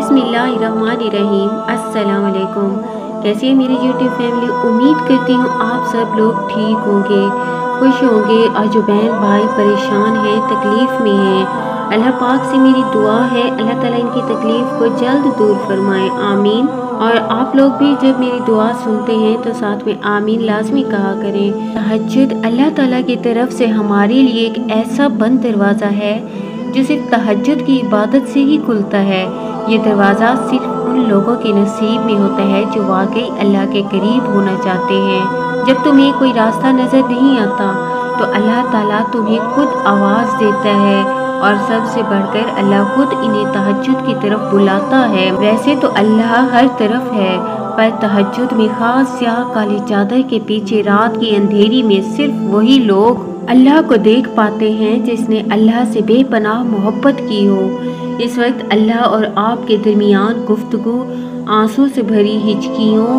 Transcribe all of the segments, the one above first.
बिस्मिल्लाहिर्रहमानिर्रहीम। अस्सलाम वालेकुम। कैसी है मेरी यूट्यूब फैमिली? उम्मीद करती हूँ आप सब लोग ठीक होंगे, खुश होंगे। और जो बहन भाई परेशान हैं, तकलीफ़ में हैं, अल्लाह पाक से मेरी दुआ है अल्लाह ताला इनकी तकलीफ़ को जल्द दूर फरमाए, आमीन। और आप लोग भी जब मेरी दुआ सुनते हैं तो साथ में आमीन लाजमी कहा करें। तहज्जुद अल्लाह ताला की तरफ से हमारे लिए एक ऐसा बंद दरवाज़ा है जो सिर्फ तहज्जुद की इबादत से ही खुलता है। ये दरवाज़ा सिर्फ उन लोगों के नसीब में होता है जो वाकई अल्लाह के करीब होना चाहते हैं। जब तुम्हें कोई रास्ता नज़र नहीं आता तो अल्लाह ताला तुम्हें खुद आवाज़ देता है और सबसे बढ़कर अल्लाह खुद इन्हें तहज्जुद की तरफ बुलाता है। वैसे तो अल्लाह हर तरफ है, पर तहज्जुद में खास स्याह काली चादर के पीछे रात की अंधेरी में सिर्फ वही लोग अल्लाह को देख पाते हैं जिसने अल्लाह से बेपनाह मोहब्बत की हो। इस वक्त अल्लाह और आपके दरमियान गुफ्तगू, आंसू से भरी हिचकियों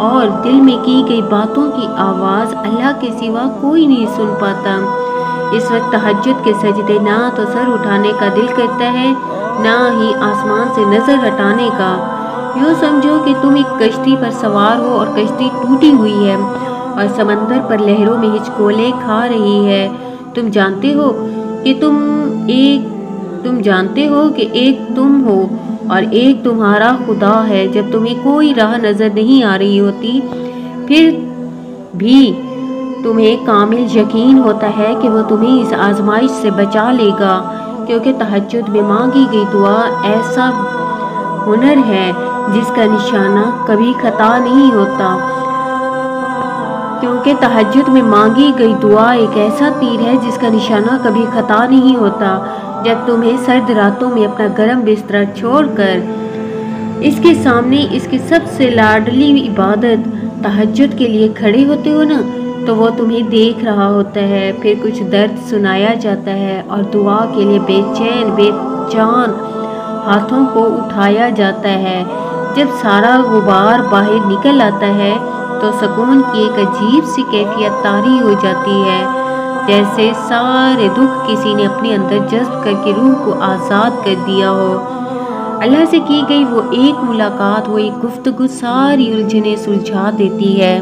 और दिल में की गई बातों की आवाज़ अल्लाह के सिवा कोई नहीं सुन पाता। इस वक्त तहज्जुद के सजदे ना तो सर उठाने का दिल करता है, ना ही आसमान से नज़र हटाने का। यूँ समझो कि तुम एक कश्ती पर सवार हो और कश्ती टूटी हुई है और समंदर पर लहरों में हिचकोले खा रही है। तुम जानते हो कि एक तुम हो और एक तुम्हारा खुदा है। जब तुम्हें कोई राह नज़र नहीं आ रही होती, फिर भी तुम्हें कामिल यकीन होता है कि वो तुम्हें इस आजमाइश से बचा लेगा, क्योंकि तहज्जुद में मांगी गई दुआ ऐसा हुनर है जिसका निशाना कभी खता नहीं होता। क्योंकि तहज्जुद में मांगी गई दुआ एक ऐसा तीर है जिसका निशाना कभी खता नहीं होता। जब तुम्हें सर्द रातों में अपना गर्म बिस्तर छोड़कर इसके सामने इसकी सबसे लाडली इबादत तहज्जुद के लिए खड़े होते हो ना, तो वो तुम्हें देख रहा होता है। फिर कुछ दर्द सुनाया जाता है और दुआ के लिए बेजान हाथों को उठाया जाता है। जब सारा गुबार बाहर निकल आता है तो सुकून की एक अजीब सी कैफियत तारी हो जाती है, जैसे सारे दुख किसी ने अपने अंदर जज्ब करके रूह को आज़ाद कर दिया हो। अल्लाह से की गई वो एक मुलाकात, वो एक गुफ्तगू सारी उलझनें सुलझा देती है।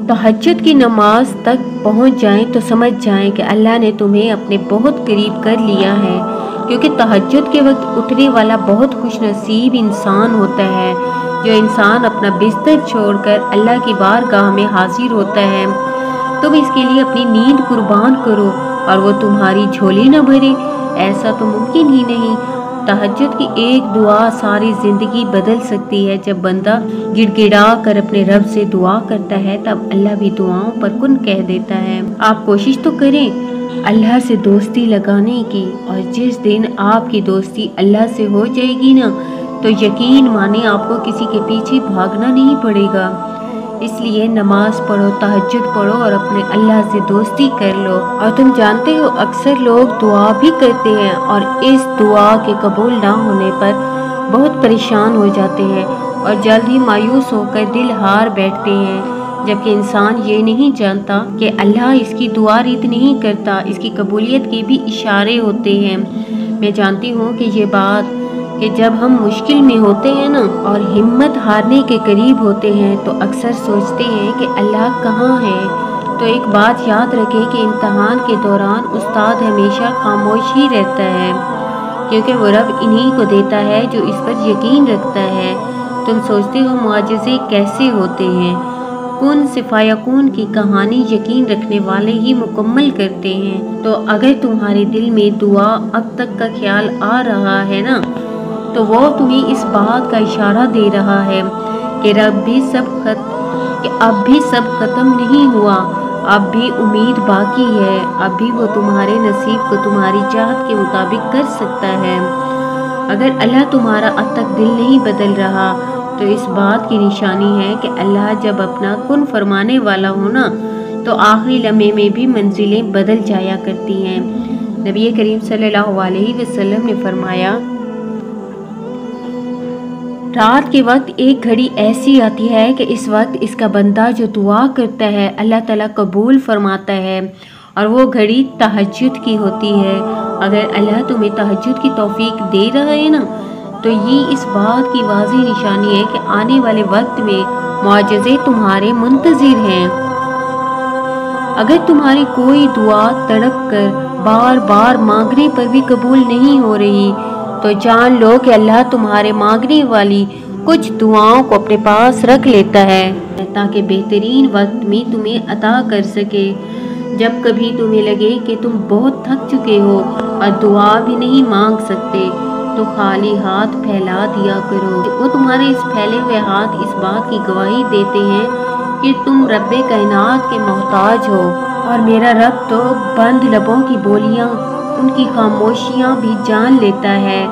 तहज्जुद की नमाज तक पहुँच जाएं तो समझ जाएं कि अल्लाह ने तुम्हें अपने बहुत करीब कर लिया है, क्योंकि तहज्जुद के वक्त उठने वाला बहुत खुशनसीब इंसान होता है, जो इंसान अपना बिस्तर छोड़कर अल्लाह की बारगाह में हाजिर होता है। तुम इसके लिए अपनी नींद कुर्बान करो और वो तुम्हारी झोली न भरे, ऐसा तो मुमकिन ही नहीं। तहज्जुद की एक दुआ सारी ज़िंदगी बदल सकती है। जब बंदा गिड़गिड़ा कर अपने रब से दुआ करता है तब अल्लाह भी दुआओं पर कुन कह देता है। आप कोशिश तो करें अल्लाह से दोस्ती लगाने की, और जिस दिन आपकी दोस्ती अल्लाह से हो जाएगी ना, तो यकीन माने आपको किसी के पीछे भागना नहीं पड़ेगा। इसलिए नमाज पढ़ो, तहज्जुद पढ़ो और अपने अल्लाह से दोस्ती कर लो। और तुम जानते हो अक्सर लोग दुआ भी करते हैं और इस दुआ के कबूल ना होने पर बहुत परेशान हो जाते हैं और जल्द ही मायूस होकर दिल हार बैठते हैं, जबकि इंसान ये नहीं जानता कि अल्लाह इसकी दुआ रीत नहीं करता, इसकी कबूलियत के भी इशारे होते हैं। मैं जानती हूँ कि ये बात कि जब हम मुश्किल में होते हैं ना और हिम्मत हारने के करीब होते हैं तो अक्सर सोचते हैं कि अल्लाह कहाँ है। तो एक बात याद रखें कि इम्तहान के दौरान उस्ताद हमेशा खामोश ही रहता है, क्योंकि वो रब इन्हीं को देता है जो इस पर यकीन रखता है। तुम सोचते हो मुआजिज़े कैसे होते हैं? कुन सिफायकून की कहानी यकीन रखने वाले ही मुकम्मल करते हैं। तो अगर तुम्हारे दिल में दुआ अब तक का ख्याल आ रहा है ना, तो वो तुम्हें इस बात का इशारा दे रहा है कि अब भी सब खत्म नहीं हुआ, अब भी उम्मीद बाकी है, अब भी वो तुम्हारे नसीब को तुम्हारी चाहत के मुताबिक कर सकता है। अगर अल्लाह तुम्हारा अब तक दिल नहीं बदल रहा तो इस बात की निशानी है कि अल्लाह जब अपना कुन फरमाने वाला हो ना, तो आखिरी लम्हे में भी मंजिलें बदल जाया करती हैं। नबी करीम सल्लल्लाहु अलैहि वसल्लम ने फरमाया, रात के वक्त एक घड़ी ऐसी आती है कि इस वक्त इसका बंदा जो दुआ करता है अल्लाह ताला कबूल फरमाता है, और वो घड़ी तहज्जुद की होती है। اگر اللہ تمہیں تہجد کی توفیق دے رہا ہے نا تو یہ اس بات کی واضح نشانی ہے کہ آنے والے وقت میں معجزے تمہارے منتظر ہیں۔ اگر تمہاری کوئی دعا تڑپ کر بار بار مانگنے پر بھی قبول نہیں ہو رہی تو جان لو کہ اللہ تمہارے مانگنے والی کچھ دعاؤں کو اپنے پاس رکھ لیتا ہے تاکہ بہترین وقت میں تمہیں عطا کر سکے۔ جب کبھی تمہیں لگے کہ تم بہت تھک چکے ہو اور دعا بھی نہیں مانگ سکتے تو خالی ہاتھ پھیلا دیا کرو۔ وہ تمہارے اس پھیلے ہوئے ہاتھ اس بات کی گواہی دیتے ہیں کہ تم رب کائنات کے محتاج ہو، اور میرا رب تو بند لبوں کی بولیاں، ان کی خاموشیاں بھی جان لیتا ہے۔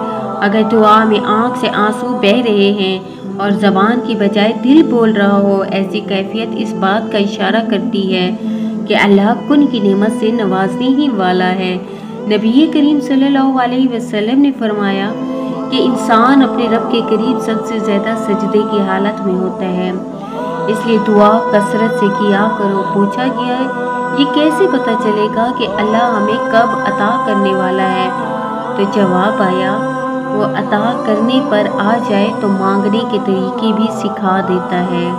اگر دعا میں آنکھ سے آنسو بہہ رہے ہیں اور زبان کی بجائے دل بول رہا ہو، ایسی کیفیت اس بات کا اشارہ کرتی ہے کہ اللہ کن کی نعمت سے نوازنے ہی والا ہے۔ نبی کریم صلی اللہ علیہ وسلم نے فرمایا کہ انسان اپنے رب کے قریب سب سے زیادہ سجدے کی حالت میں ہوتا ہے، اس لیے دعا کثرت سے کیا کرو۔ پوچھا گیا ہے یہ کیسے پتہ چلے گا کہ اللہ ہمیں کب عطا کرنے والا ہے؟ تو جواب آیا وہ عطا کرنے پر آ جائے تو مانگنے کے طریقے بھی سکھا دیتا ہے۔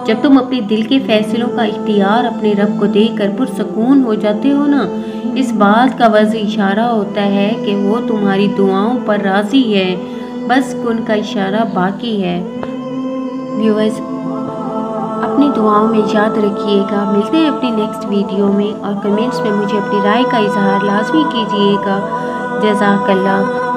جب تم اپنے دل کے فیصلوں کا اختیار اپنے رب کو دے کر پرسکون ہو جاتے ہو نا، اس بات کا واضح اشارہ ہوتا ہے کہ وہ تمہاری دعاؤں پر راضی ہے، بس کن کا اشارہ باقی ہے۔ ویورز، اپنی دعاؤں میں یاد رکھیے گا۔ ملتے ہیں اپنی نیکسٹ ویڈیو میں، اور کمنٹس میں مجھے اپنی رائے کا اظہار لازمی کیجیے گا۔ جزاک اللہ۔